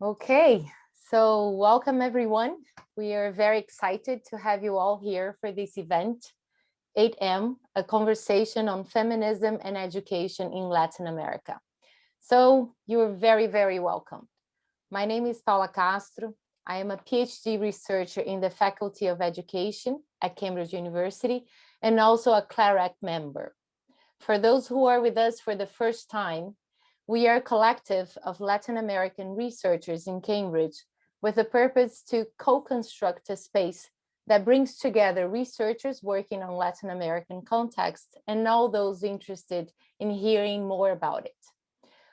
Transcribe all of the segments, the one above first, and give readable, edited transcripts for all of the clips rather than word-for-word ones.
Okay, so welcome everyone. We are very excited to have you all here for this event, 8M, a conversation on feminism and education in Latin America. So you're very, very welcome. My name is Paula Castro. I am a PhD researcher in the Faculty of Education at Cambridge University and also a CLAREC member. For those who are with us for the first time, we are a collective of Latin American researchers in Cambridge with the purpose to co-construct a space that brings together researchers working on Latin American context and all those interested in hearing more about it.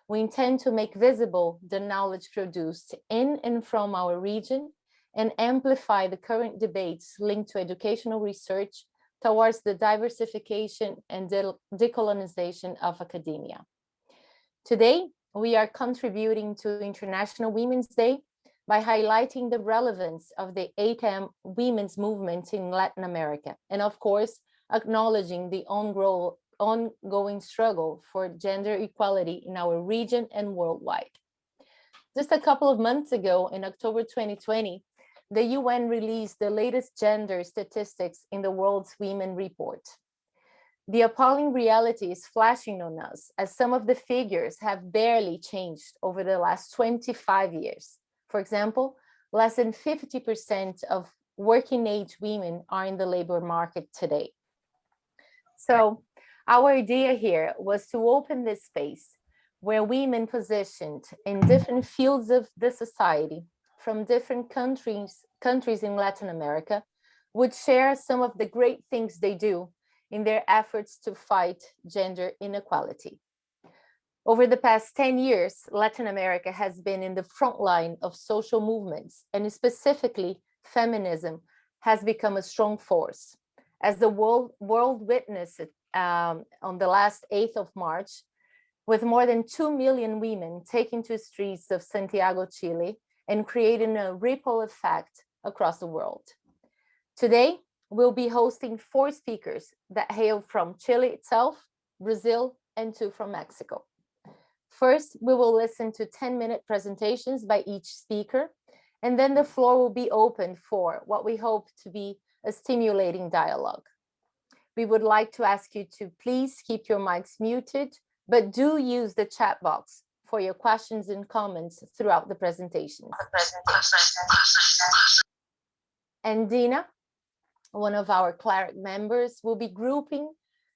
We intend to make visible the knowledge produced in and from our region and amplify the current debates linked to educational research towards the diversification and decolonization of academia. Today, we are contributing to International Women's Day by highlighting the relevance of the 8M women's movement in Latin America, and of course, acknowledging the ongoing struggle for gender equality in our region and worldwide. Just a couple of months ago, in October 2020, the UN released the latest gender statistics in the World's Women Report. The appalling reality is flashing on us as some of the figures have barely changed over the last 25 years. For example, less than 50% of working age women are in the labor market today. So our idea here was to open this space where women positioned in different fields of the society from different countries in Latin America would share some of the great things they do in their efforts to fight gender inequality. Over the past 10 years, Latin America has been in the front line of social movements, and specifically feminism has become a strong force. As the world witnessed on the last 8th of March, with more than 2 million women taking to streets of Santiago, Chile, and creating a ripple effect across the world. Today, we'll be hosting 4 speakers that hail from Chile itself, Brazil, and 2 from Mexico. First, we will listen to 10-minute presentations by each speaker, and then the floor will be open for what we hope to be a stimulating dialogue. We would like to ask you to please keep your mics muted, but do use the chat box for your questions and comments throughout the presentations. And Dina, one of our CLAREC members, will be grouping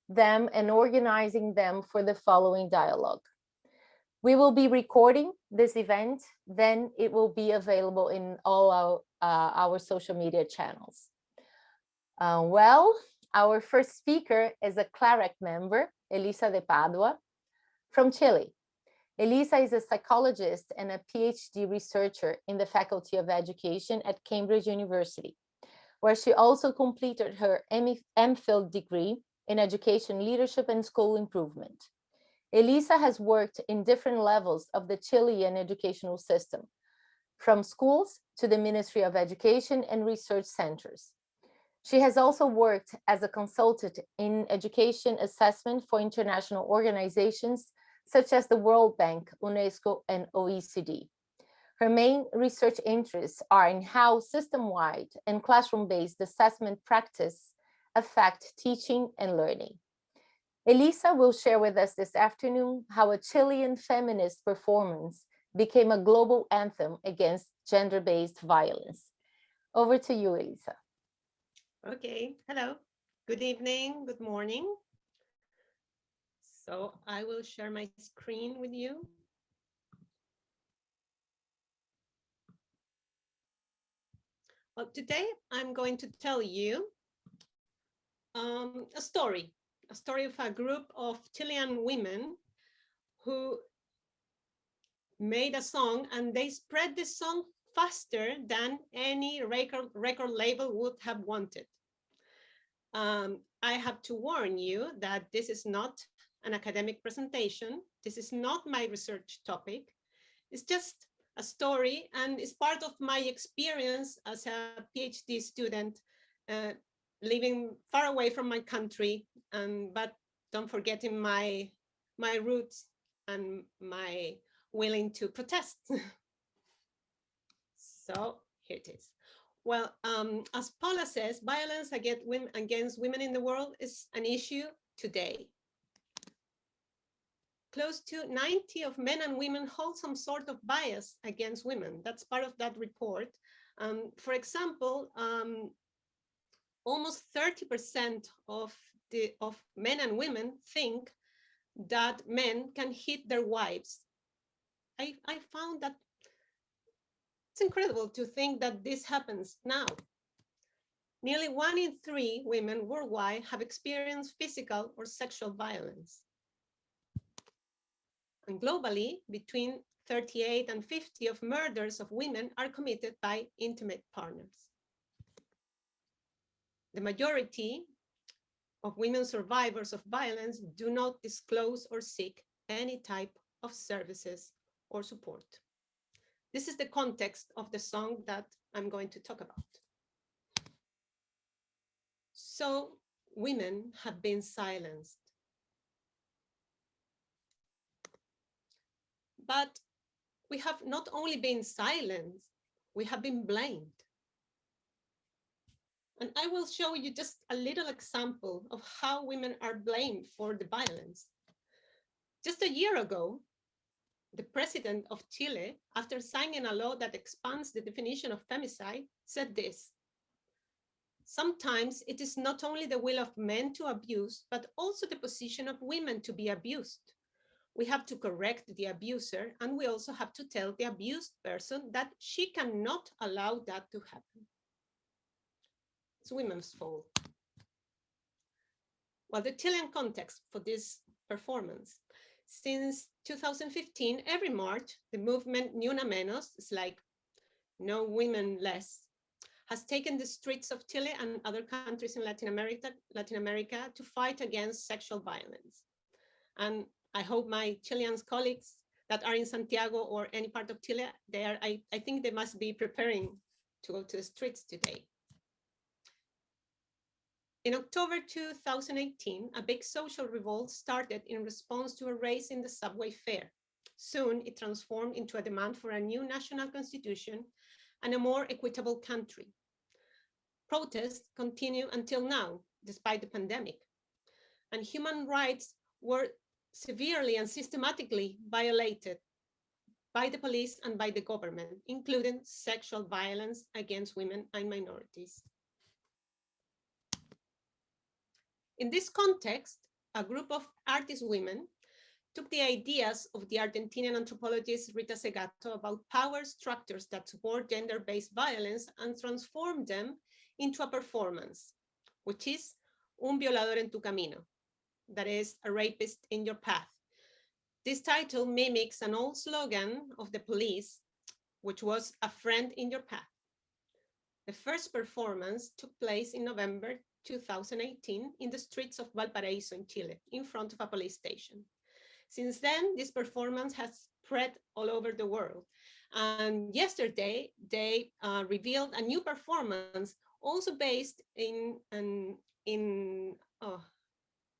them and organizing them for the following dialogue. We will be recording this event, then it will be available in all our social media channels. Our first speaker is a CLAREC member, Elisa de Padua, from Chile. Elisa is a psychologist and a PhD researcher in the Faculty of Education at Cambridge University, where she also completed her MPhil degree in education leadership and school improvement. Elisa has worked in different levels of the Chilean educational system, from schools to the Ministry of Education and research centers. She has also worked as a consultant in education assessment for international organizations such as the World Bank, UNESCO, and OECD. Her main research interests are in how system-wide and classroom-based assessment practice affect teaching and learning. Elisa will share with us this afternoon how a Chilean feminist performance became a global anthem against gender-based violence. Over to you, Elisa. Okay, hello, good evening, good morning. So I will share my screen with you. Well, today I'm going to tell you a story of a group of Chilean women who made a song, and they spread this song faster than any record label would have wanted. I have to warn you that this is not an academic presentation. This is not my research topic. It's just a story, and it's part of my experience as a PhD student living far away from my country, but don't forgetting my roots and my willing to protest. So here it is. Well, as Paula says, violence against women in the world is an issue today. Close to 90 of men and women hold some sort of bias against women. That's part of that report. For example, almost 30% of men and women think that men can hit their wives. I found that it's incredible to think that this happens now. Nearly 1 in 3 women worldwide have experienced physical or sexual violence. And globally, between 38 and 50 of murders of women are committed by intimate partners. The majority of women survivors of violence do not disclose or seek any type of services or support. This is the context of the song that I'm going to talk about. So women have been silenced. But we have not only been silenced, we have been blamed. And I will show you just a little example of how women are blamed for the violence. Just a year ago, the president of Chile, after signing a law that expands the definition of femicide, said this: sometimes it is not only the will of men to abuse, but also the position of women to be abused. We have to correct the abuser, and we also have to tell the abused person that she cannot allow that to happen. It's women's fault. Well, the Chilean context for this performance. Since 2015, every March, the movement Ni Una Menos, it's like no women less, has taken the streets of Chile and other countries in Latin America to fight against sexual violence. And I hope my Chilean colleagues that are in Santiago or any part of Chile, I think they must be preparing to go to the streets today. In October 2018, a big social revolt started in response to a raise in the subway fare. Soon, it transformed into a demand for a new national constitution and a more equitable country. Protests continue until now, despite the pandemic. And human rights were severely and systematically violated by the police and by the government, including sexual violence against women and minorities. In this context, a group of artist women took the ideas of the Argentinian anthropologist Rita Segato about power structures that support gender-based violence and transformed them into a performance, which is Un violador en tu camino, that is, a rapist in your path. This title mimics an old slogan of the police, which was a friend in your path. The first performance took place in November 2018 in the streets of Valparaíso in Chile, in front of a police station. Since then, this performance has spread all over the world. And yesterday, they revealed a new performance, also based in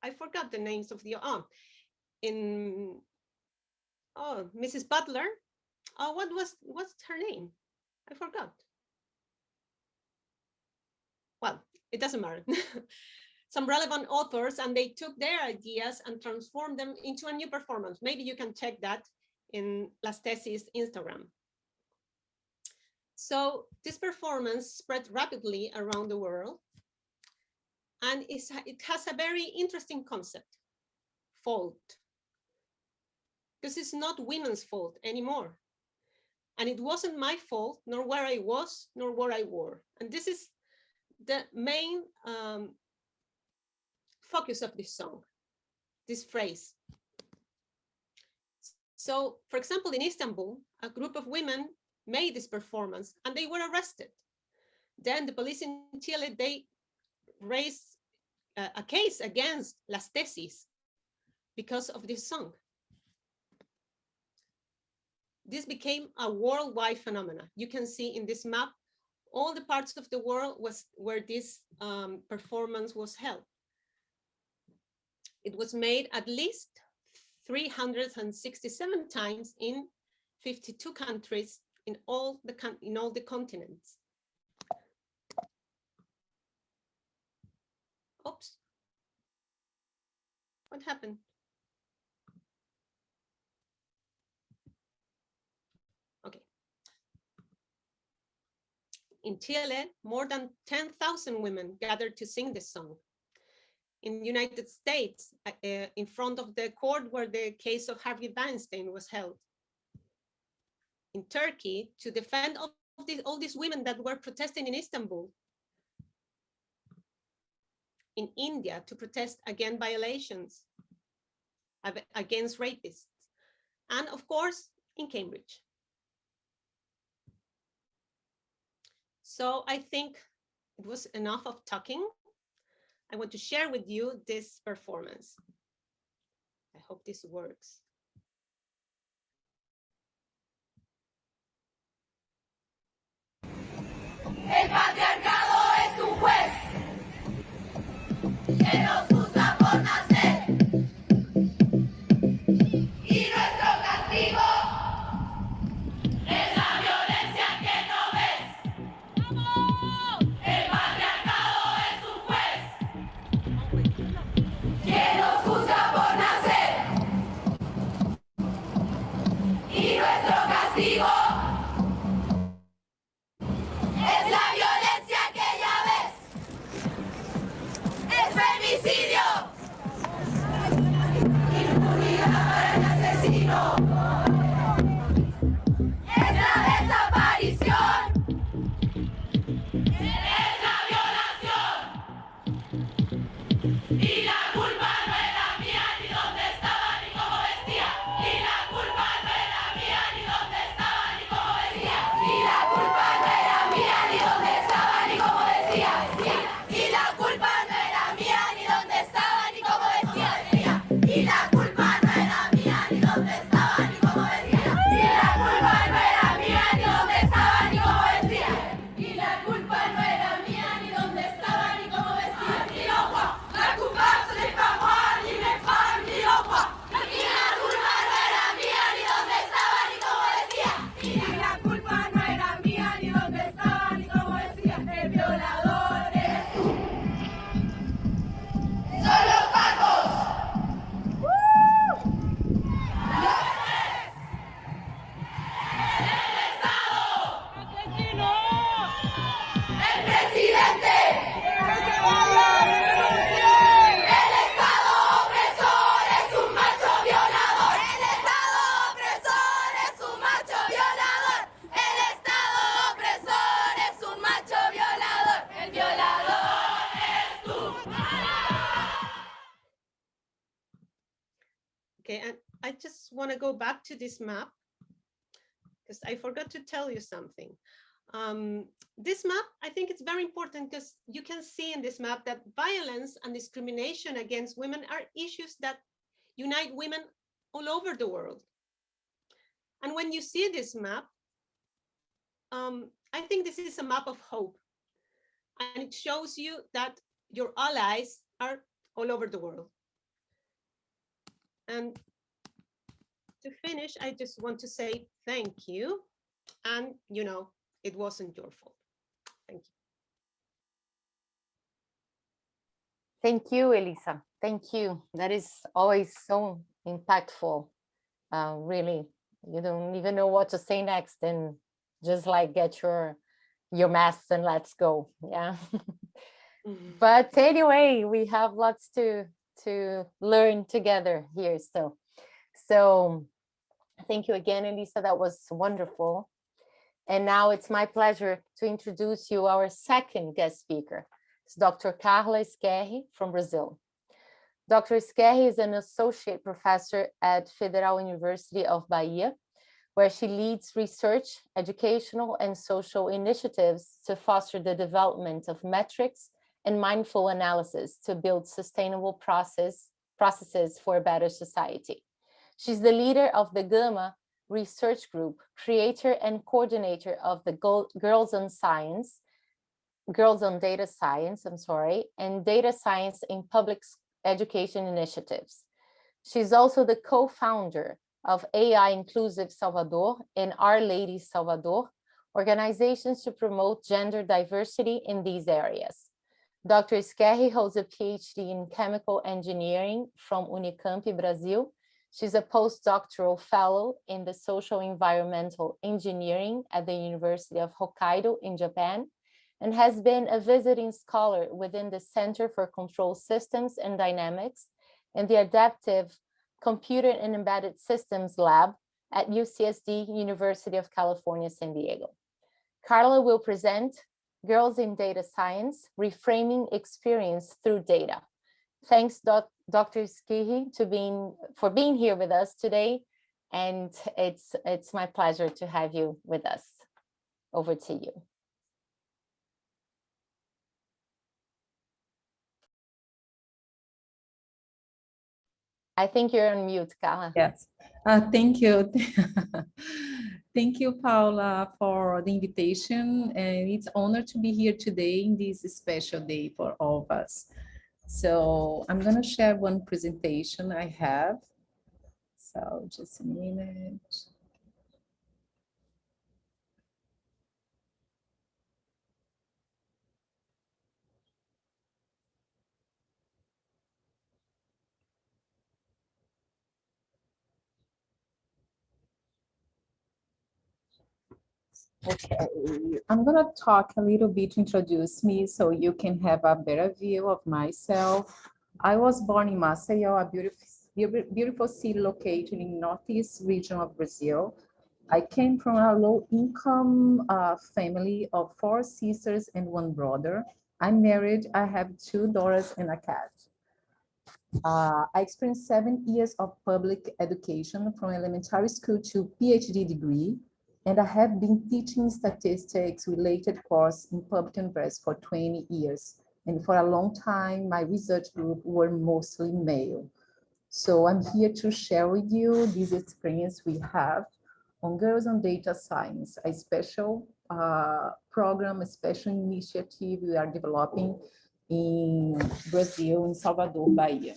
I forgot the names of the, Mrs. Butler. What's her name? I forgot. Well, it doesn't matter. Some relevant authors, and they took their ideas and transformed them into a new performance. Maybe you can check that in Las Tesis Instagram. So this performance spread rapidly around the world, and it has a very interesting concept, fault, because it's not women's fault anymore. And it wasn't my fault, nor where I was, nor what I wore. And this is the main focus of this song, this phrase. So, for example, in Istanbul, a group of women made this performance and they were arrested. Then the police in Chile, they raised a case against Las Tesis because of this song. This became a worldwide phenomenon. You can see in this map all the parts of the world where this performance was held. It was made at least 367 times in 52 countries in all the continents. Oops. What happened? Okay. In Chile, more than 10,000 women gathered to sing this song. In the United States, in front of the court where the case of Harvey Weinstein was held. In Turkey, to defend all these women that were protesting in Istanbul. In India, to protest against violations, against rapists. And of course, in Cambridge. So I think it was enough of talking. I want to share with you this performance. I hope this works. El patriarcado es un juez que nos juzga por nacer y nuestro castigo es la violencia que no ves. ¡Vamos! El patriarcado es un juez que nos juzga por nacer y nuestro castigo es la violencia que ya ves. Es femicidio. Impunidad para el asesino. Es la desaparición. Es la violación. Y la culpa no era mía, ni dónde estaba, ni cómo vestía. Y la culpa no era mía, ni dónde estaba, ni cómo vestía. Y la culpa no era mía, ni dónde estaba, ni cómo vestía. Y la culpa no era mía, ni dónde estaba, ni cómo vestía. Y la culpa no era mía, ni dónde estaba, ni cómo vestía. Y la culpa no era mía, ni dónde estaba, ni cómo vestía. Y la culpa no era mía, ni dónde estaba, ni cómo vestía. La culpa c'est pas moi, ni mes femmes, ni los juan. Y la culpa no era mía, ni dónde estaba, ni cómo vestía. Y la culpa no era mía, ni dónde estaba, ni cómo vestía. El violador eres tú. Son los pacos. El Estado. ¡Asesino! El presidente. El Estado opresor es un macho violador. El Estado opresor es un macho violador. El Estado opresor es un macho violador. El violador es tú. Okay, and I just want to go back to this map because I forgot to tell you something. This map, I think it's very important because you can see in this map that violence and discrimination against women are issues that unite women all over the world. And when you see this map, I think this is a map of hope. And it shows you that your allies are all over the world. And to finish, I just want to say thank you. And, you know, it wasn't your fault. Thank you. Thank you, Elisa. Thank you. That is always so impactful. Really, you don't even know what to say next, and just like get your masks and let's go. Yeah. But anyway, we have lots to learn together here still. So thank you again, Elisa. That was wonderful. And now it's my pleasure to introduce you our second guest speaker. It's Dr. Karla Esquerre from Brazil. Dr. Esquerre is an associate professor at Federal University of Bahia, where she leads research, educational, and social initiatives to foster the development of metrics and mindful analysis to build sustainable processes for a better society. She's the leader of the Gama Research Group, creator and coordinator of the Girls on Data Science, and Data Science in Public Education initiatives. She's also the co-founder of AI Inclusive Salvador and Our Lady Salvador, organizations to promote gender diversity in these areas. Dr. Esquerre holds a PhD in chemical engineering from Unicamp, Brazil. She's a postdoctoral fellow in the social environmental engineering at the University of Hokkaido in Japan, and has been a visiting scholar within the Center for Control Systems and Dynamics and the Adaptive Computer and Embedded Systems Lab at UCSD, University of California, San Diego. Karla will present Girls in Data Science, Reframing Experience Through Data. Thanks, Dr. Kehi, for being here with us today. And it's my pleasure to have you with us. Over to you. I think you're on mute, Karla. Yes, thank you. Thank you, Paula, for the invitation. And it's an honor to be here today in this special day for all of us. So I'm going to share one presentation I have. So just a minute. Okay, I'm going to talk a little bit to introduce me so you can have a better view of myself. I was born in Maceió, a beautiful city located in northeast region of Brazil. I came from a low-income family of 4 sisters and 1 brother. I'm married. I have 2 daughters and a cat. I experienced 7 years of public education from elementary school to PhD degree. And I have been teaching statistics related course in public university for 20 years. And for a long time, my research group were mostly male. So I'm here to share with you this experience we have on Girls on Data Science, a special program, a special initiative we are developing in Brazil, in Salvador, Bahia.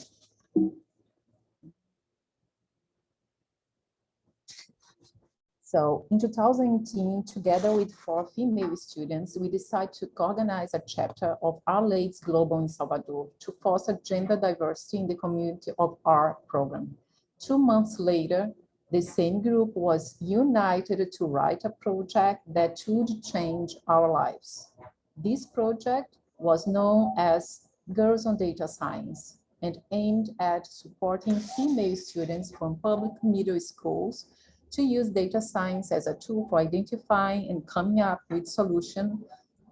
So in 2018, together with 4 female students, we decided to organize a chapter of Our Ladies Global in Salvador to foster gender diversity in the community of our program. 2 months later, the same group was united to write a project that would change our lives. This project was known as Girls on Data Science and aimed at supporting female students from public middle schools to use data science as a tool for identifying and coming up with solutions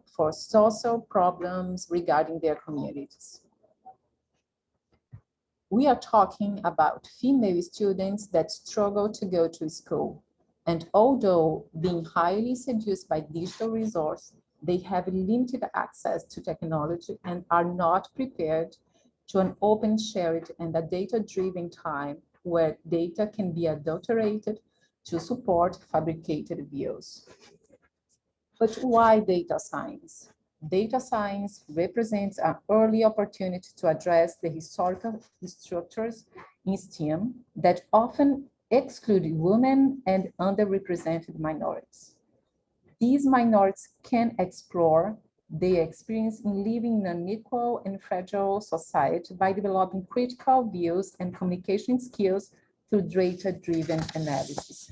for social problems regarding their communities. We are talking about female students that struggle to go to school. And although being highly seduced by digital resources, they have limited access to technology and are not prepared to an open, shared, and a data-driven time where data can be adulterated to support fabricated views. But why data science? Data science represents an early opportunity to address the historical structures in STEM that often exclude women and underrepresented minorities. These minorities can explore their experience in living in an unequal and fragile society by developing critical views and communication skills through data-driven analysis.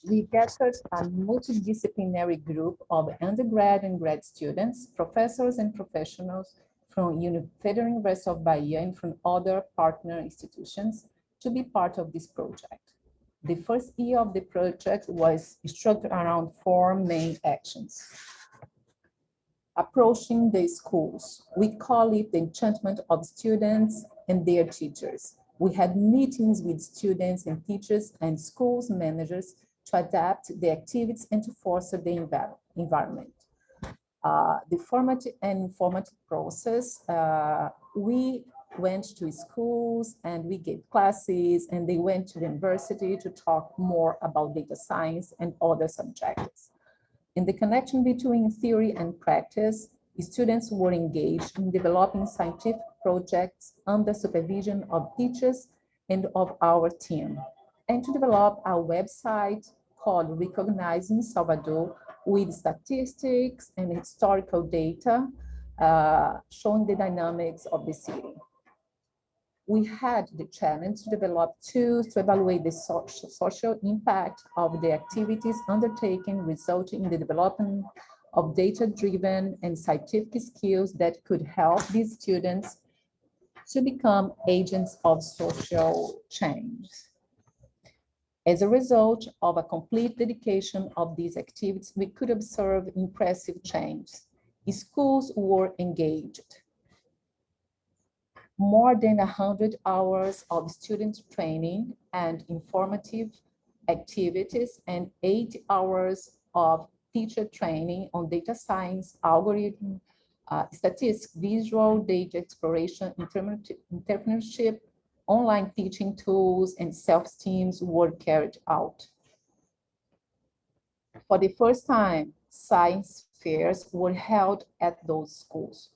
We gathered a multidisciplinary group of undergrad and grad students, professors and professionals from Federal University of Bahia and from other partner institutions to be part of this project. The first year of the project was structured around 4 main actions. Approaching the schools, we call it the enchantment of students and their teachers. We had meetings with students and teachers and schools managers to adapt the activities and to foster the environment. The formative and informative process, we went to schools and we gave classes, and they went to the university to talk more about data science and other subjects. In the connection between theory and practice, students were engaged in developing scientific projects under supervision of teachers and of our team. and to develop a website called Recognizing Salvador with statistics and historical data showing the dynamics of the city. We had the challenge to develop tools to evaluate the social impact of the activities undertaken, resulting in the development of data-driven and scientific skills that could help these students to become agents of social change. As a result of a complete dedication of these activities, we could observe impressive change. Schools were engaged. More than 100 hours of student training and informative activities and 8 hours of teacher training on data science, algorithm, statistics, visual data exploration, entrepreneurship, online teaching tools, and self-esteem were carried out. For the first time, science fairs were held at those schools.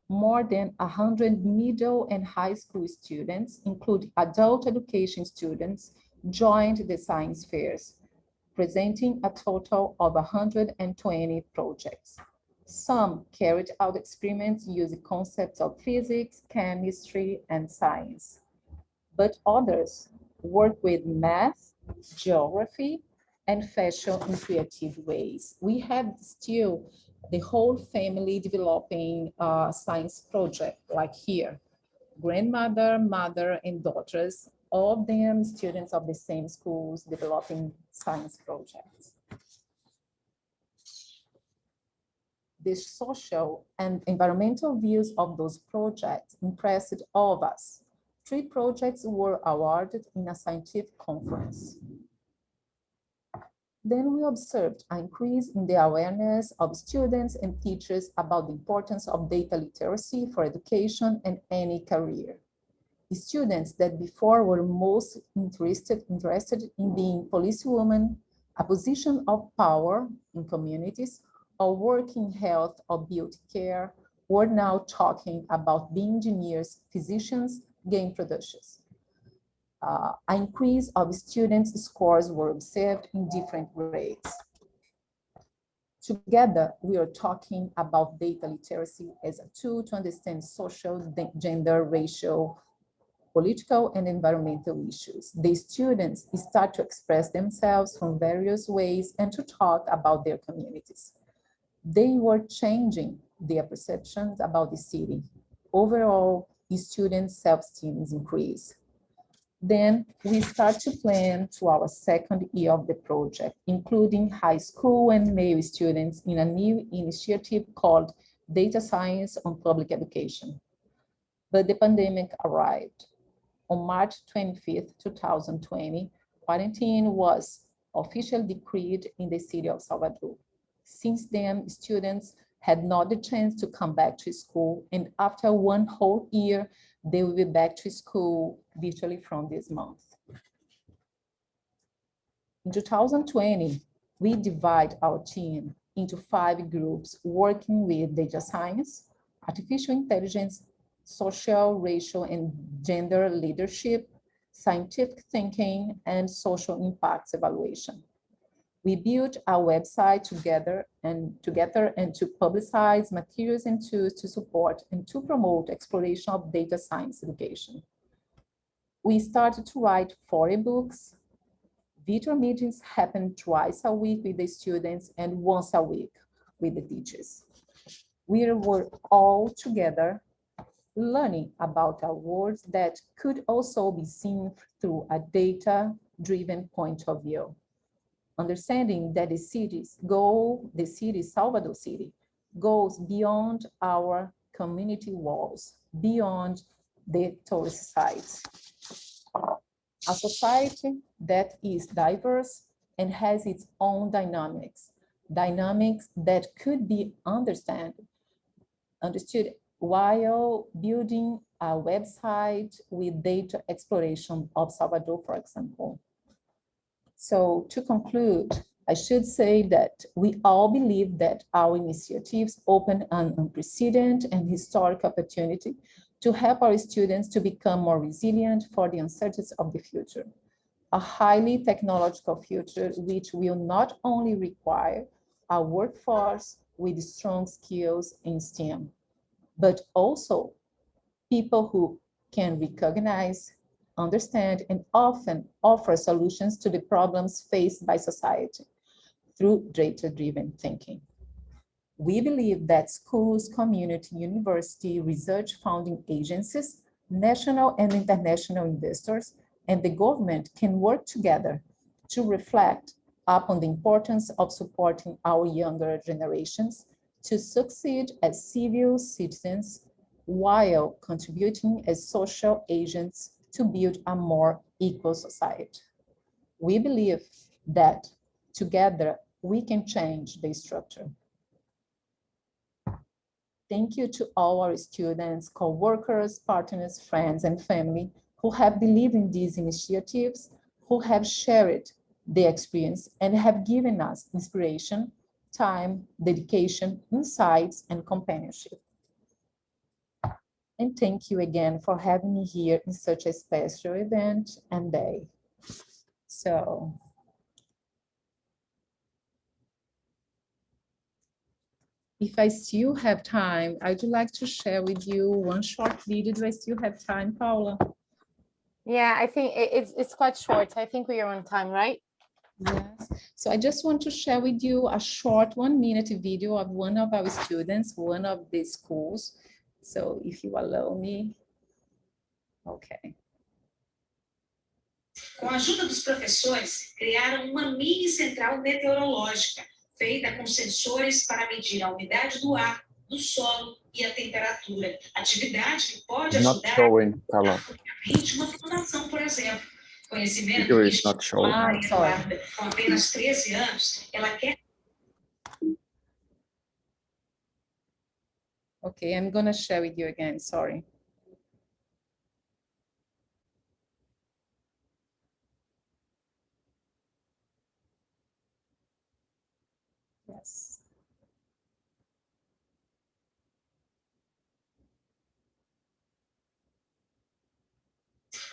More than 100 middle and high school students, including adult education students, joined the science fairs, presenting a total of 120 projects. Some carried out experiments using concepts of physics, chemistry, and science, but others worked with math, geography, and fashion in creative ways. We have still the whole family developing a science project, like here. Grandmother, mother, and daughters, all of them students of the same schools developing science projects. The social and environmental views of those projects impressed all of us. 3 projects were awarded in a scientific conference. Then we observed an increase in the awareness of students and teachers about the importance of data literacy for education and any career. The students that before were most interested in being policewomen, a position of power in communities, or working health or beauty care, were now talking about being engineers, physicians, game producers. An increase of students' scores were observed in different grades. Together, we are talking about data literacy as a tool to understand social, gender, racial, political, and environmental issues. The students start to express themselves from various ways and to talk about their communities. They were changing their perceptions about the city. Overall, students' self-esteem increased. Then we start to plan to our second year of the project, including high school and male students in a new initiative called Data Science on Public Education. But the pandemic arrived. On March 25th, 2020, quarantine was officially decreed in the city of Salvador. Since then, students had not the chance to come back to school, and after 1 whole year, they will be back to school virtually from this month. In 2020, we divide our team into 5 groups working with data science, artificial intelligence, social, racial, and gender leadership, scientific thinking, and social impacts evaluation. We built our website together and to publicize materials and tools to support and to promote exploration of data science education. We started to write 40 books. Virtual meetings happened twice a week with the students and once a week with the teachers. We were all together learning about a world that could also be seen through a data-driven point of view. Understanding that the city, Salvador City, goes beyond our community walls, beyond the tourist sites. A society that is diverse and has its own dynamics that could be understood while building a website with data exploration of Salvador, for example. So to conclude, I should say that we all believe that our initiatives open an unprecedented and historic opportunity to help our students to become more resilient for the uncertainties of the future. a highly technological future which will not only require a workforce with strong skills in STEM, but also people who can recognize, understand, and often offer solutions to the problems faced by society through data-driven thinking. We believe that schools, community, university, research funding agencies, national and international investors, and the government can work together to reflect upon the importance of supporting our younger generations to succeed as civil citizens while contributing as social agents to build a more equal society. We believe that together we can change the structure. Thank you to all our students, co-workers, partners, friends, and family who have believed in these initiatives, who have shared their experience and have given us inspiration, time, dedication, insights, and companionship. And thank you again for having me here in such a special event and day. So, if I still have time, I would like to share with you one short video. Do I still have time, Paula? Yeah, I think it's quite short. I think we are on time, right? Yes. So I just want to share with you a short 1-minute video of one of our students, one of the schools. So if you allow me, okay. Com a ajuda dos professores, criaram uma mini central meteorológica, feita com sensores para medir a umidade do ar, do solo e a temperatura. Atividade que pode Not ajudar showing, Carla. futuramente uma fundação, por exemplo. Conhecimento Video que is not showing. Maria sorry. Eduarda, com apenas 13 anos, ela quer. Okay, I'm gonna share with you again, sorry. Yes.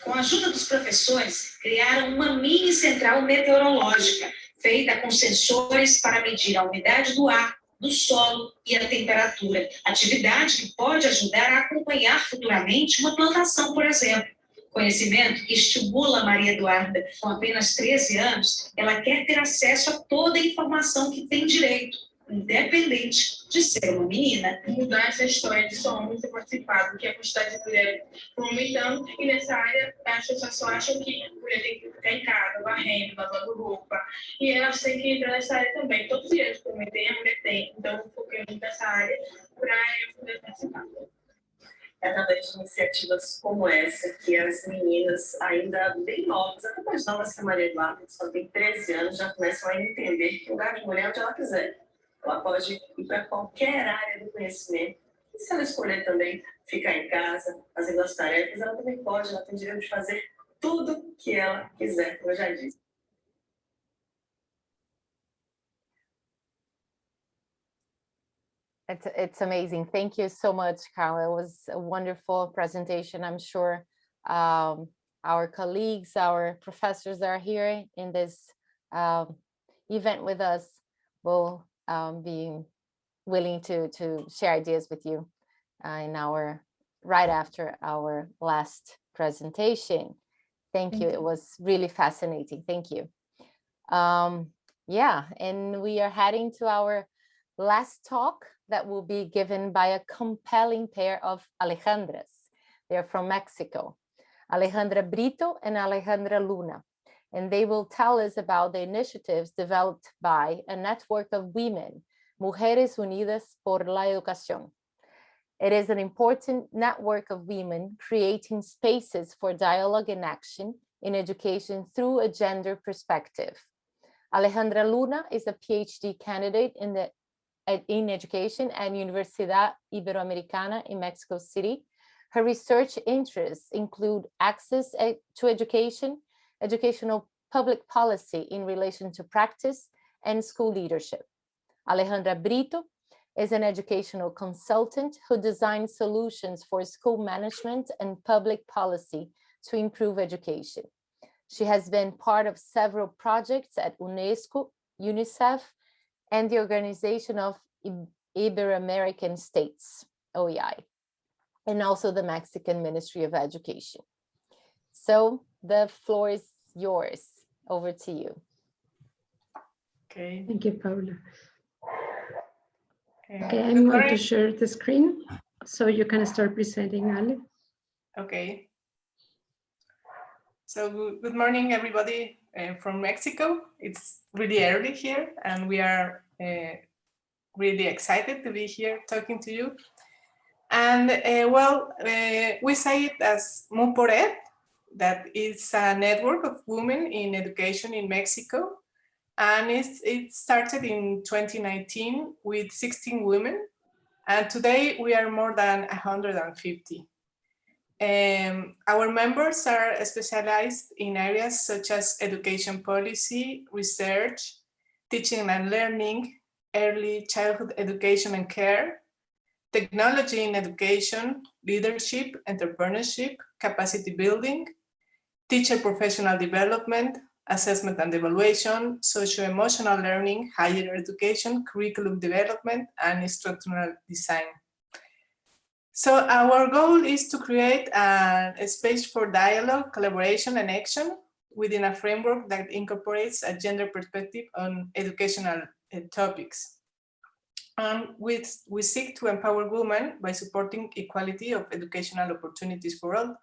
Com a ajuda dos professores, criaram uma mini central meteorológica, feita com sensores para medir a umidade do ar, do solo e a temperatura. Atividade que pode ajudar a acompanhar futuramente uma plantação, por exemplo. Conhecimento que estimula Maria Eduarda. Com apenas 13 anos, ela quer ter acesso a toda a informação que tem direito, independente de ser uma menina. Mudar essa história de só homens ter participado, que a quantidade de mulheres foi aumentando, e nessa área as pessoas só acham que a mulher tem que ficar em casa, varrendo, lavando roupa, e elas têm que entrar nessa área também. Todos os direitos que a mulher tem, a mulher tem. Então, eu foquei muito nessa área para eu poder participar. É através de iniciativas como essa, que as meninas ainda bem novas, até mais novas que a Maria Eduarda, que só tem 13 anos, já começam a entender que o lugar de mulher é onde ela quiser. Ela pode ir para qualquer área do conhecimento. E se ela escolher também ficar em casa, fazendo as tarefas, ela também pode, ela tem direito de fazer tudo que ela quiser, como eu já disse. It's amazing. Thank you so much, Karla. It was a wonderful presentation. I'm sure our colleagues, our professors that are here in this event with us will be willing to share ideas with you right after our last presentation. Thank you. It was really fascinating. Thank you. Yeah, and we are heading to our last talk that will be given by a compelling pair of Alejandras. They're from Mexico, Alejandra Brito and Alejandra Luna. And they will tell us about the initiatives developed by a network of women, Mujeres Unidas por la Educación. It is an important network of women creating spaces for dialogue and action in education through a gender perspective. Alejandra Luna is a PhD candidate in education at Universidad Iberoamericana in Mexico City. Her research interests include access to education, educational public policy in relation to practice, and school leadership. Alejandra Brito is an educational consultant who designs solutions for school management and public policy to improve education. She has been part of several projects at UNESCO, UNICEF, and the Organization of Iberoamerican States, OEI, and also the Mexican Ministry of Education. So the floor is yours. Over to you. Okay. Thank you, Paula. Okay, I'm going to share the screen so you can start presenting, Ale. Okay. So good morning, everybody from Mexico. It's really early here, and we are really excited to be here talking to you. And we say it as MUxED, that is a network of women in education in Mexico. And it started in 2019 with 16 women. And today we are more than 150. Our members are specialized in areas such as education policy, research, teaching and learning, early childhood education and care, technology in education, leadership, entrepreneurship, capacity building, teacher professional development, assessment and evaluation, socio-emotional learning, higher education, curriculum development, and instructional design. So our goal is to create a space for dialogue, collaboration, and action within a framework that incorporates a gender perspective on educational topics. And we seek to empower women by supporting equality of educational opportunities for all.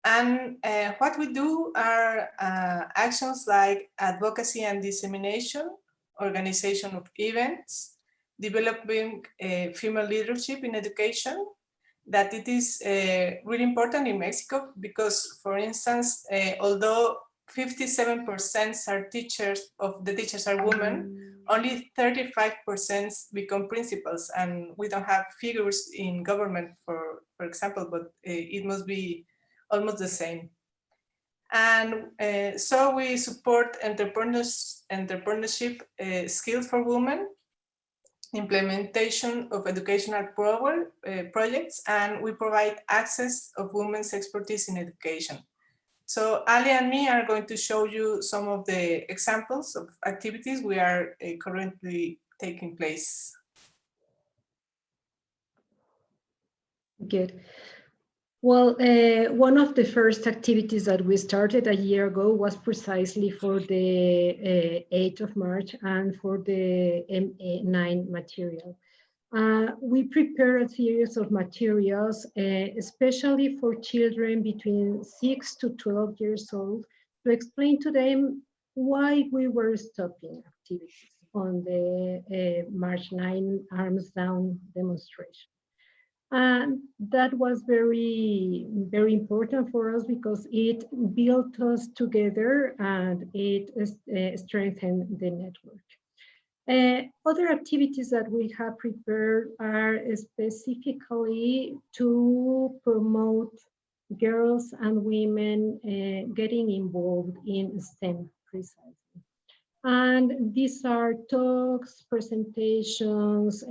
And what we do are actions like advocacy and dissemination, organization of events, developing female leadership in education, that it is really important in Mexico because, for instance, although 57% are teachers, of the teachers are women, only 35% become principals, and we don't have figures in government, for example, but it must be almost the same. And so we support entrepreneurship skills for women, implementation of educational projects, and we provide access of women's expertise in education. So Ali and me are going to show you some of the examples of activities we are currently taking place. Good. Well, one of the first activities that we started a year ago was precisely for the 8th of March and for the MA9 material. We prepare a series of materials, especially for children between 6 to 12 years old, to explain to them why we were stopping activities on the March 9 Arms Down demonstration. And that was very, very important for us because it built us together and it strengthened the network. Other activities that we have prepared are specifically to promote girls and women getting involved in STEM precisely. And these are talks, presentations,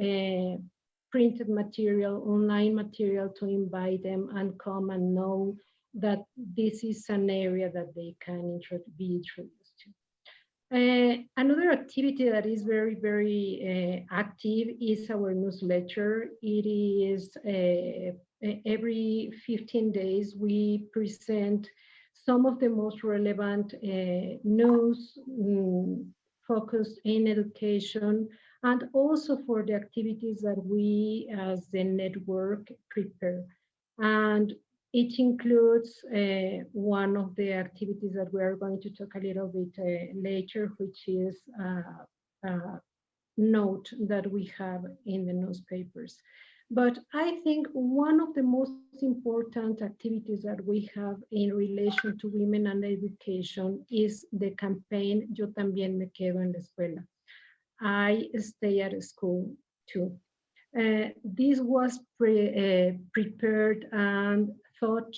printed material, online material to invite them and come and know that this is an area that they can be introduced to. Another activity that is very, very active is our newsletter. It is every 15 days we present some of the most relevant news focused in education, and also for the activities that we as the network prepare. And it includes one of the activities that we are going to talk a little bit later, which is a note that we have in the newspapers. But I think one of the most important activities that we have in relation to women and education is the campaign Yo también me quedo en la escuela. I stay at school too. This was prepared and thought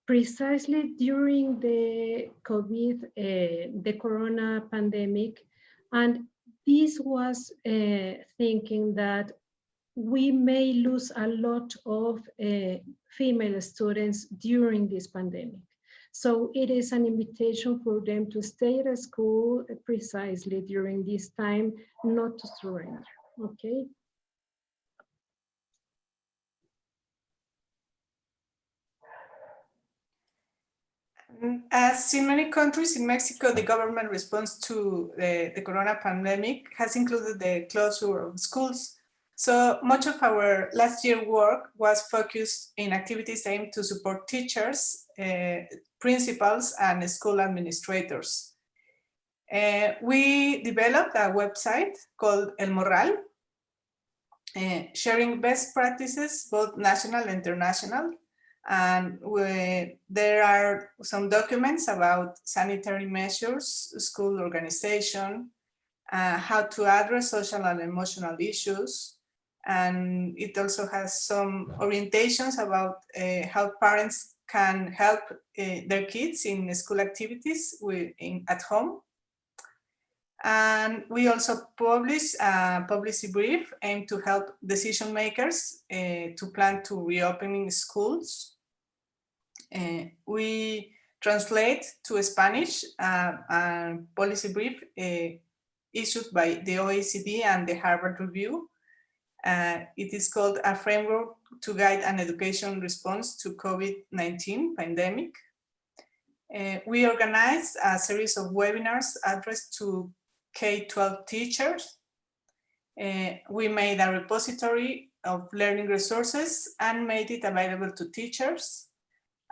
precisely during the the corona pandemic. And this was thinking that we may lose a lot of female students during this pandemic. So it is an invitation for them to stay at a school precisely during this time, not to surrender, okay? As in many countries, in Mexico, the government response to the corona pandemic has included the closure of schools. So much of our last year work was focused in activities aimed to support teachers, principals, and school administrators. We developed a website called El Morral, sharing best practices, both national and international. And there are some documents about sanitary measures, school organization, how to address social and emotional issues. And it also has some orientations about how parents can help their kids in school activities at home. And we also publish a policy brief aimed to help decision makers to plan to reopening schools. We translate to Spanish a policy brief issued by the OECD and the Harvard Review. It is called A Framework to Guide an Education Response to COVID-19 Pandemic. We organized a series of webinars addressed to K-12 teachers. We made a repository of learning resources and made it available to teachers.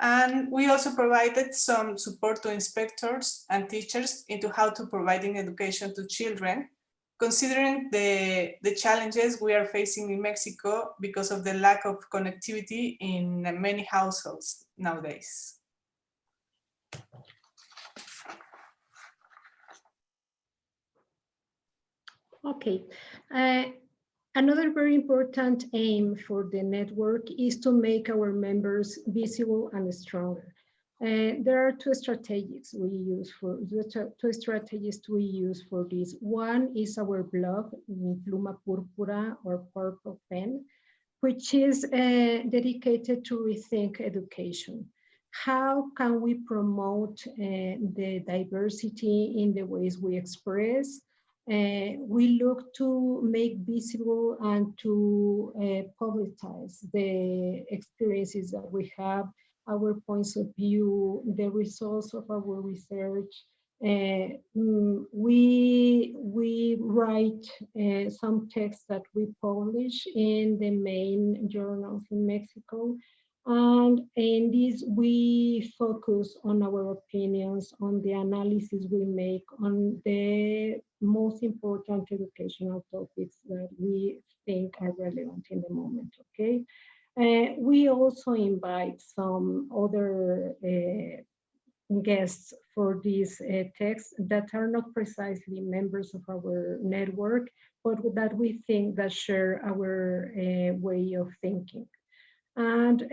And we also provided some support to inspectors and teachers into how to providing education to children, considering the challenges we are facing in Mexico because of the lack of connectivity in many households nowadays. Okay. Another very important aim for the network is to make our members visible and stronger. There are two strategies we use for this. One is our blog, Pluma Púrpura or Purple Pen, which is dedicated to rethink education. How can we promote the diversity in the ways we express? We look to make visible and to publicize the experiences that we have, our points of view, the results of our research. We write some texts that we publish in the main journals in Mexico. And in this, we focus on our opinions, on the analysis we make, on the most important educational topics that we think are relevant in the moment, okay? We also invite some other guests for these texts that are not precisely members of our network, but that we think that share our way of thinking. And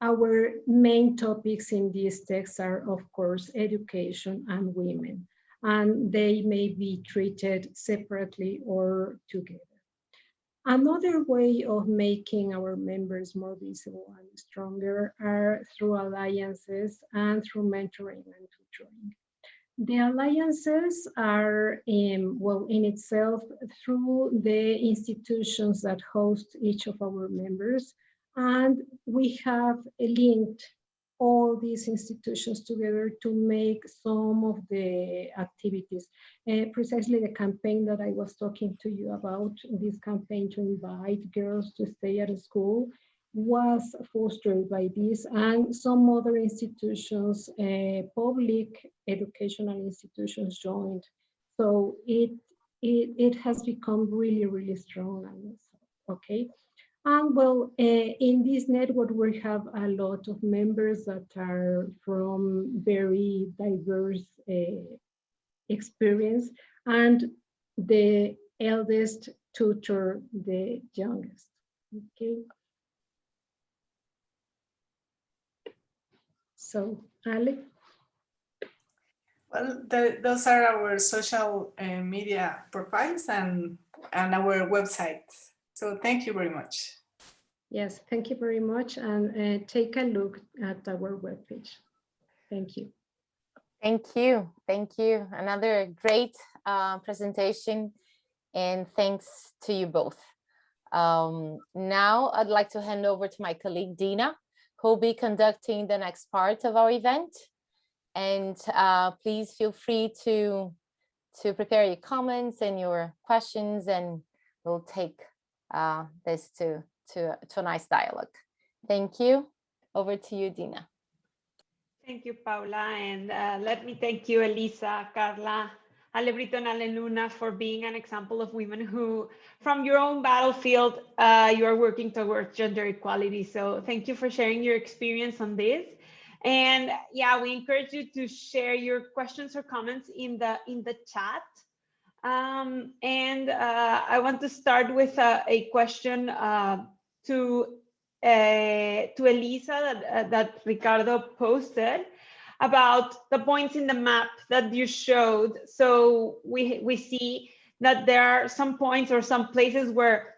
our main topics in these texts are, of course, education and women, and they may be treated separately or together. Another way of making our members more visible and stronger are through alliances and through mentoring and tutoring. The alliances are, in itself, through the institutions that host each of our members, and we have linked all these institutions together to make some of the activities. Precisely the campaign that I was talking to you about, this campaign to invite girls to stay at a school, was fostered by this, and some other institutions, public educational institutions joined. So it has become really, really strong, okay? And in this network, we have a lot of members that are from very diverse experience, and the eldest tutor the youngest, okay? So, Ale? Well, those are our social media profiles and our website. So thank you very much. Yes, thank you very much. And take a look at our webpage. Thank you. Thank you. Thank you. Another great presentation, and thanks to you both. Now I'd like to hand over to my colleague Dina, who will be conducting the next part of our event. And please feel free to prepare your comments and your questions, and we'll take this to a nice dialogue. Thank you. Over to you, Dina. Thank you, Paula. And let me thank you, Elisa, Karla, Ale, Brito, and Ale Luna, for being an example of women who, from your own battlefield, you are working towards gender equality. So thank you for sharing your experience on this. And yeah, we encourage you to share your questions or comments in the chat. And I want to start with a question to Elisa that Ricardo posted about the points in the map that you showed. So we see that there are some points or some places where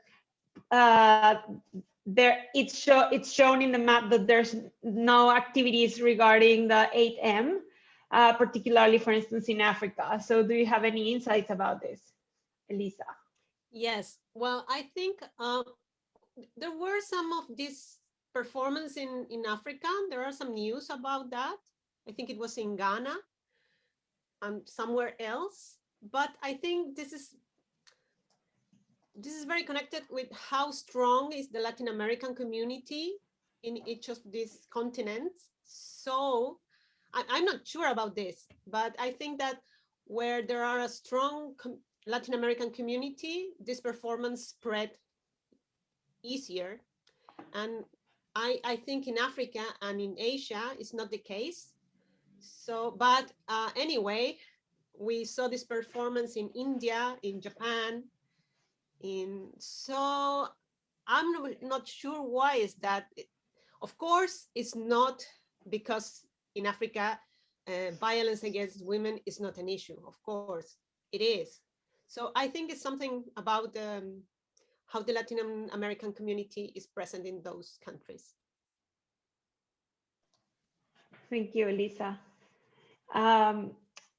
it's shown in the map that there's no activities regarding the 8M, particularly, for instance, in Africa. So do you have any insights about this, Elisa? Yes, well, I think there were some of this performance in Africa. There are some news about that. I think it was in Ghana and somewhere else. But I think this is very connected with how strong is the Latin American community in each of these continents. So I'm not sure about this, but I think that where there are a strong Latin American community, this performance spread easier. And I think in Africa and in Asia, it's not the case. So, but anyway, we saw this performance in India, in Japan, so I'm not sure why is that. Of course, it's not because in Africa, violence against women is not an issue. Of course, it is. So I think it's something about how the Latin American community is present in those countries. Thank you, Elisa. I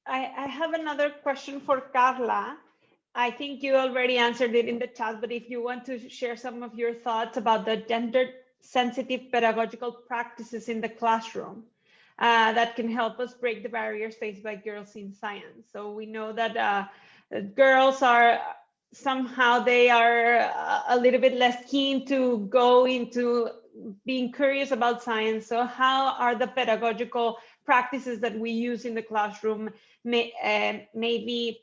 have another question for Karla. I think you already answered it in the chat, but if you want to share some of your thoughts about the gender-sensitive pedagogical practices in the classroom that can help us break the barriers faced by girls in science. So we know that girls are somehow they are a little bit less keen to go into being curious about science. So how are the pedagogical practices that we use in the classroom maybe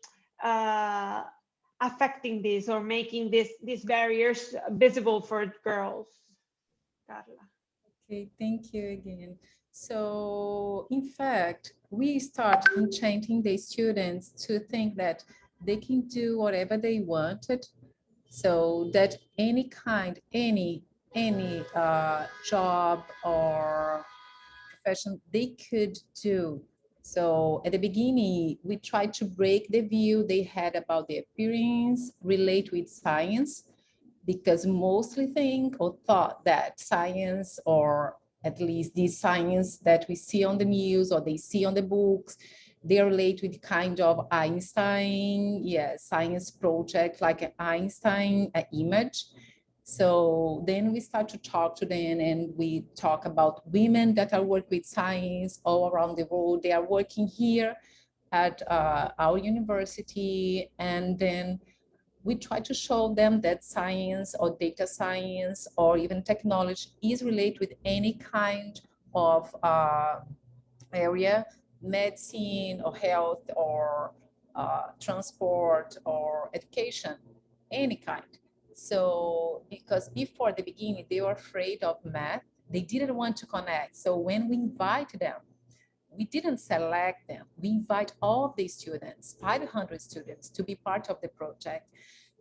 affecting this or making these barriers visible for girls? Karla. Okay, thank you again. So in fact, we start enchanting the students to think that they can do whatever they wanted. So that any job or profession they could do. So at the beginning, we tried to break the view they had about the appearance relate with science, because mostly think or thought that science, or at least the science that we see on the news or they see on the books, they relate with kind of Einstein, science project like an Einstein image. So then we start to talk to them, and we talk about women that are working with science all around the world. They are working here at our university, and then we try to show them that science or data science or even technology is related with any kind of area, medicine or health or transport or education, any kind. So because before the beginning, they were afraid of math, they didn't want to connect. So when we invite them, we didn't select them. We invite all of the students, 500 students, to be part of the project.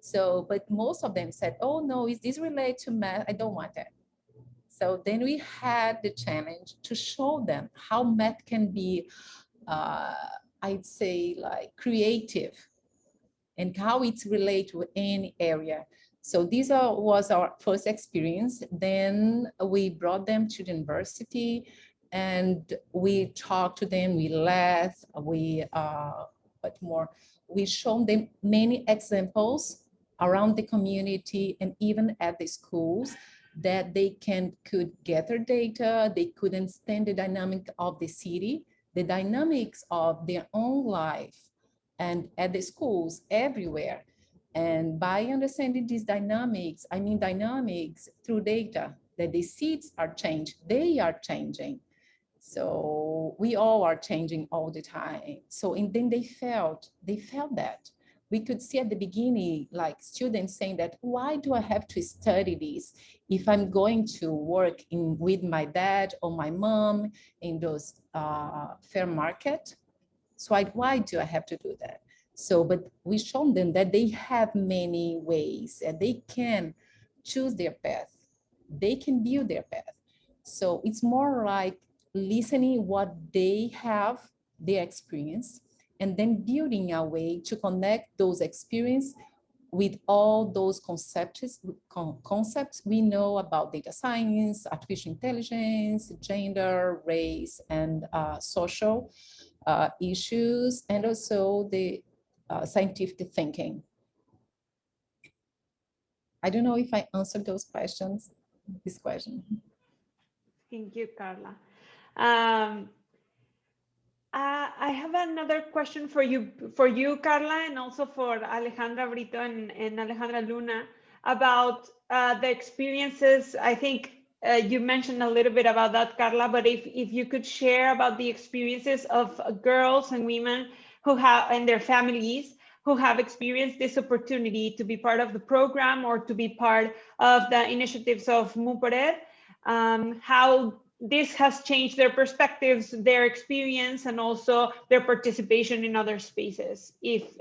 So, but most of them said, oh no, is this related to math? I don't want it. So then we had the challenge to show them how math can be, I'd say, like creative, and how it's related to any area. So this was our first experience. Then we brought them to the university and we talked to them, we laughed, we showed them many examples around the community and even at the schools that they could gather data, they could understand the dynamic of the city, the dynamics of their own life, and at the schools everywhere. And by understanding these dynamics, I mean dynamics through data, that the seeds are changed, they are changing. So we all are changing all the time. So, and then they felt that. We could see at the beginning, like students saying that, why do I have to study this if I'm going to work with my dad or my mom in those fair market? So why do I have to do that? So, but we showed them that they have many ways and they can choose their path. They can build their path. So it's more like listening what they have, their experience, and then building a way to connect those experiences with all those concepts we know about data science, artificial intelligence, gender, race, and social issues, and also the scientific thinking. I don't know if I answered those questions, this question. Thank you, Karla. I have another question for you, Karla, and also for Alejandra Brito and Alejandra Luna about the experiences. I think you mentioned a little bit about that, Karla, but if you could share about the experiences of girls and women who have, and their families, who have experienced this opportunity to be part of the program or to be part of the initiatives of MUxED, how this has changed their perspectives, their experience, and also their participation in other spaces. If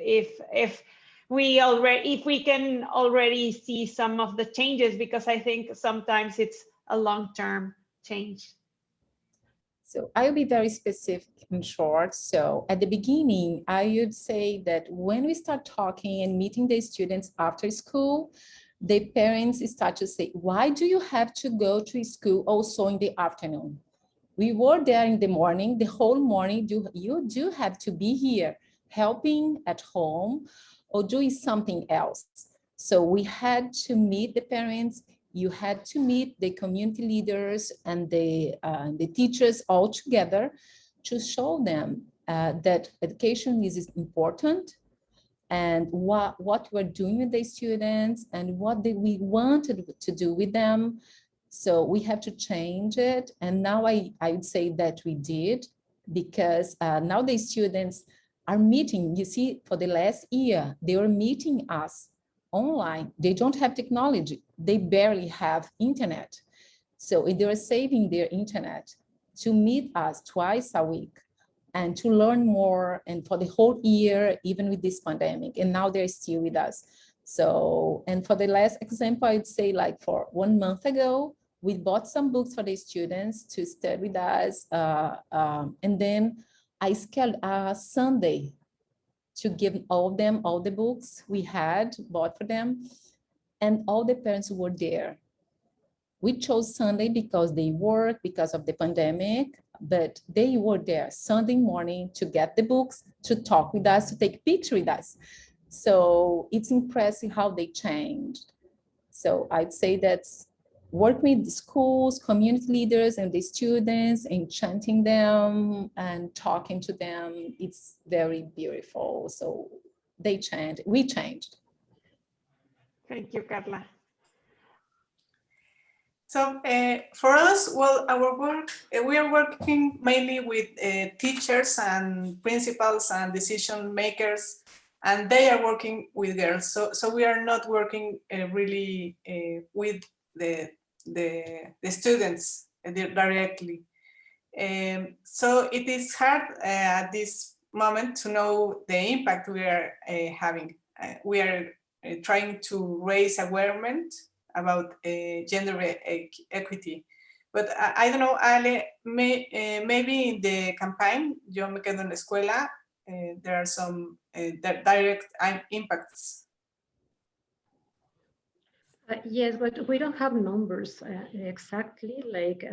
we can already see some of the changes, because I think sometimes it's a long-term change. So I'll be very specific and short. So at the beginning, I would say that when we start talking and meeting the students after school, the parents start to say, why do you have to go to school also in the afternoon? We were there in the morning, the whole morning. You do have to be here helping at home or doing something else. So we had to meet the parents. You had to meet the community leaders and the teachers all together to show them that education is important and what we're doing with the students and what we wanted to do with them. So we have to change it. And now I would say that we did, because now the students are meeting, you see, for the last year, they were meeting us online. They don't have technology. They barely have internet. So they are saving their internet to meet us twice a week and to learn more, and for the whole year, even with this pandemic, and now they're still with us. So, and for the last example, I'd say like for 1 month ago, we bought some books for the students to study with us. And then I scheduled a Sunday to give all of them all the books we had bought for them, and all the parents were there. We chose Sunday because they work, because of the pandemic, but they were there Sunday morning to get the books, to talk with us, to take pictures with us. So it's impressive how they changed. So I'd say that's working with the schools, community leaders, and the students, enchanting them and talking to them. It's very beautiful. So they changed, we changed. Thank you, Karla. So for us, well, our work, we are working mainly with teachers and principals and decision makers, and they are working with girls. So we are not working really with the students directly. So it is hard at this moment to know the impact we are having. We are trying to raise awareness about gender equity. But I don't know, Ale, maybe in the campaign, Yo Me Quedo en la Escuela, there are some direct impacts. Yes, but we don't have numbers exactly like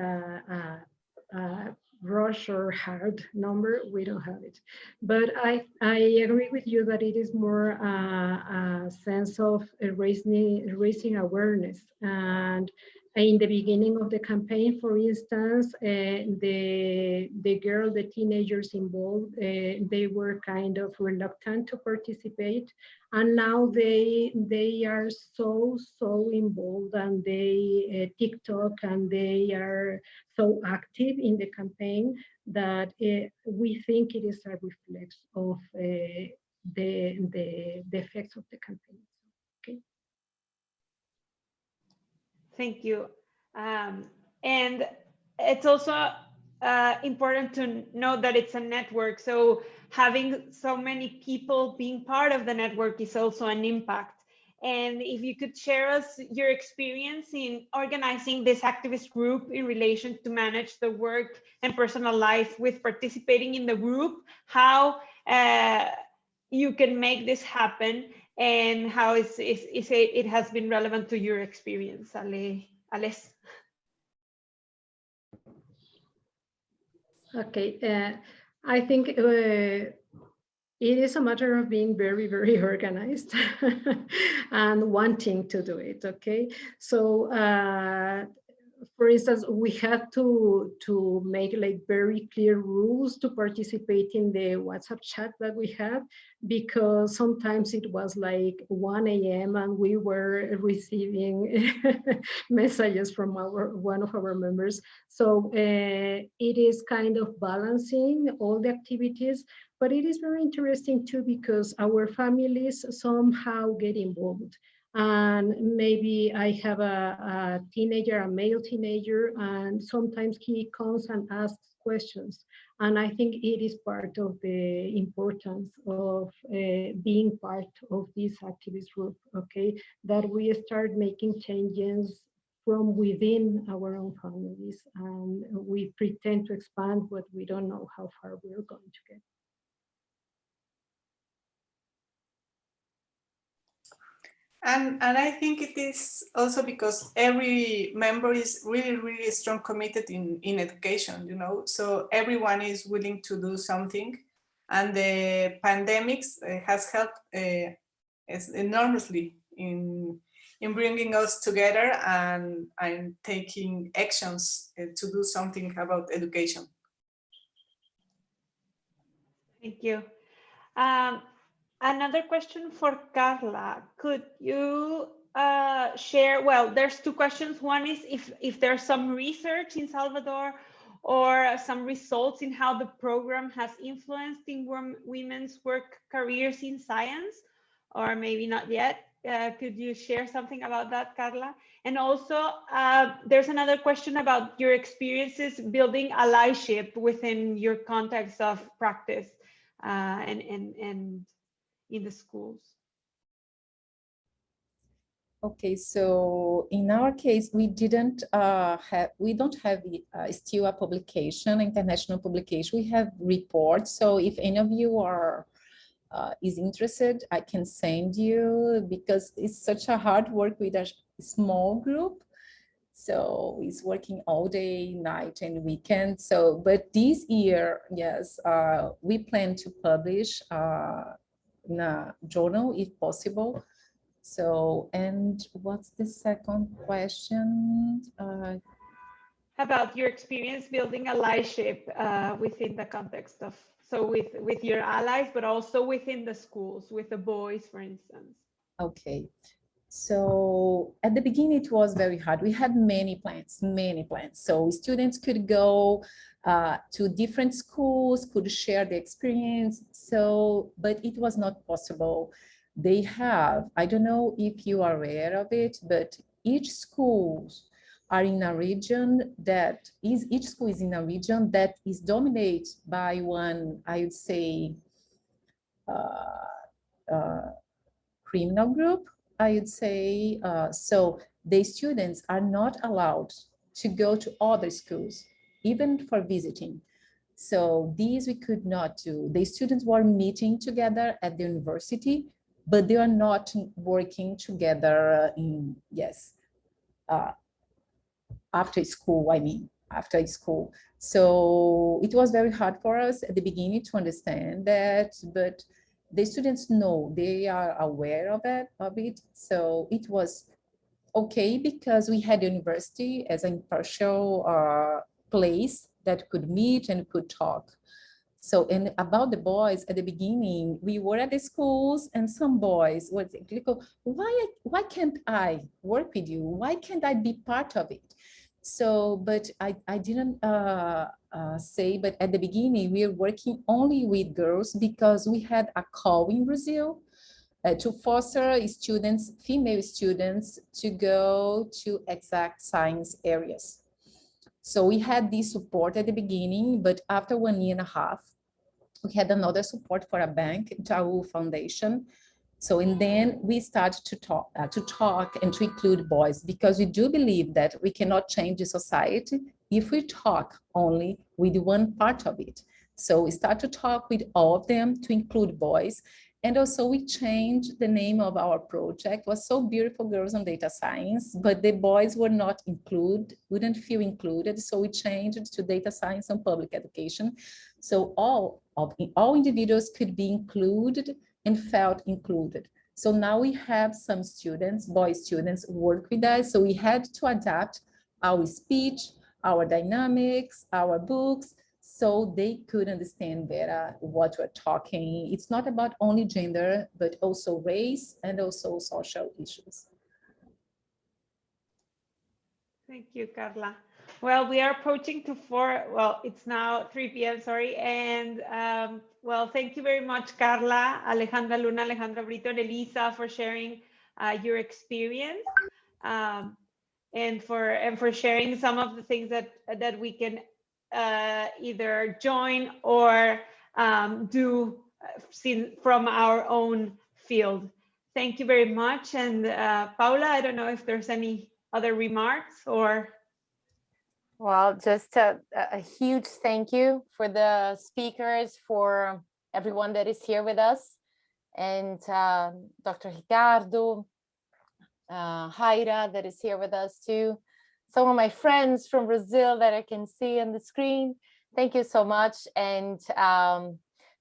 rush or hard number. We don't have it. But I agree with you that it is more a sense of raising awareness. And in the beginning of the campaign, for instance, the teenagers involved, they were kind of reluctant to participate, and now they are so involved, and they TikTok, and they are so active in the campaign that we think it is a reflex of the effects of the campaign. Okay. Thank you. And it's also important to know that it's a network. So having so many people being part of the network is also an impact. And if you could share us your experience in organizing this activist group in relation to manage the work and personal life with participating in the group, how you can make this happen, and how it has been relevant to your experience, Ales. Okay, I think it is a matter of being very organized and wanting to do it. Okay, so for instance, we had to make like very clear rules to participate in the WhatsApp chat that we had, because sometimes it was like 1 a.m. and we were receiving messages from one of our members. So it is kind of balancing all the activities, but it is very interesting too, because our families somehow get involved. And maybe I have a teenager, a male teenager, and sometimes he comes and asks questions. And I think it is part of the importance of being part of this activist group, okay? That we start making changes from within our own families, and we pretend to expand, but we don't know how far we're going to get. And I think it is also because every member is really strong committed in education, you know, so everyone is willing to do something, and the pandemics has helped enormously in bringing us together and taking actions to do something about education. Thank you. Another question for Karla. Could you share, well, there's two questions. One is if there's some research in Salvador or some results in how the program has influenced in women's work careers in science, or maybe not yet. Could you share something about that, Karla? And also, there's another question about your experiences building allyship within your context of practice and in the schools. Okay, so in our case, we don't have still a publication, international publication. We have reports. So if any of you is interested, I can send you, because it's such a hard work with a small group. So it's working all day, night, and weekend. So, but this year, yes, we plan to publish in a journal if possible. So, and what's the second question? About your experience building allyship within the context of, so with your allies, but also within the schools, with the boys, for instance. Okay. So at the beginning, it was very hard. We had many plans. So students could go to different schools, could share the experience. So, but it was not possible. They have, I don't know if you are aware of it, but each school are in a region that is, each school is in a region that is dominated by one, I would say, criminal group, I would say. So the students are not allowed to go to other schools, even for visiting. So these we could not do. The students were meeting together at the university, but they are not working together after school, after school. So it was very hard for us at the beginning to understand that, but the students know, they are aware of it. So it was okay because we had university as an impartial place that could meet and could talk. So, and about the boys at the beginning, we were at the schools and some boys were like, why can't I work with you? Why can't I be part of it? So, but I didn't say, but at the beginning, we were working only with girls because we had a call in Brazil to foster students, female students, to go to exact science areas. So we had this support at the beginning, but after 1 year and a half, we had another support for a bank, Itaú Foundation. So, and then we started to talk and to include boys, because we do believe that we cannot change the society if we talk only with one part of it. So we start to talk with all of them to include boys. And also we changed the name of our project. It was so beautiful, Girls on Data Science, but the boys were not included, wouldn't feel included. So we changed it to Data Science and Public Education. So all individuals could be included and felt included. So now we have some students, boy students, work with us. So we had to adapt our speech, our dynamics, our books, so they could understand better what we're talking. It's not about only gender, but also race and also social issues. Thank you, Karla. Well, we are approaching to 4, well, it's now 3 p.m., sorry. And well, thank you very much, Karla, Alejandra Luna, Alejandra Brito, and Elisa for sharing your experience and for sharing some of the things that we can either join or do from our own field. Thank you very much. And Paula, I don't know if there's any other remarks or... Well, just a huge thank you for the speakers, for everyone that is here with us, and Dr. Ricardo, Jaira that is here with us too. Some of my friends from Brazil that I can see on the screen. Thank you so much, and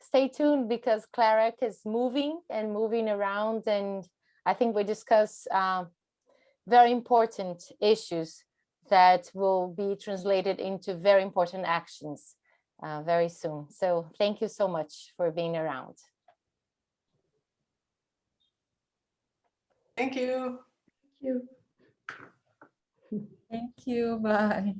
stay tuned because CLAREC is moving around, and I think we discuss very important issues that will be translated into very important actions very soon. So thank you so much for being around. Thank you. Thank you. Thank you, bye.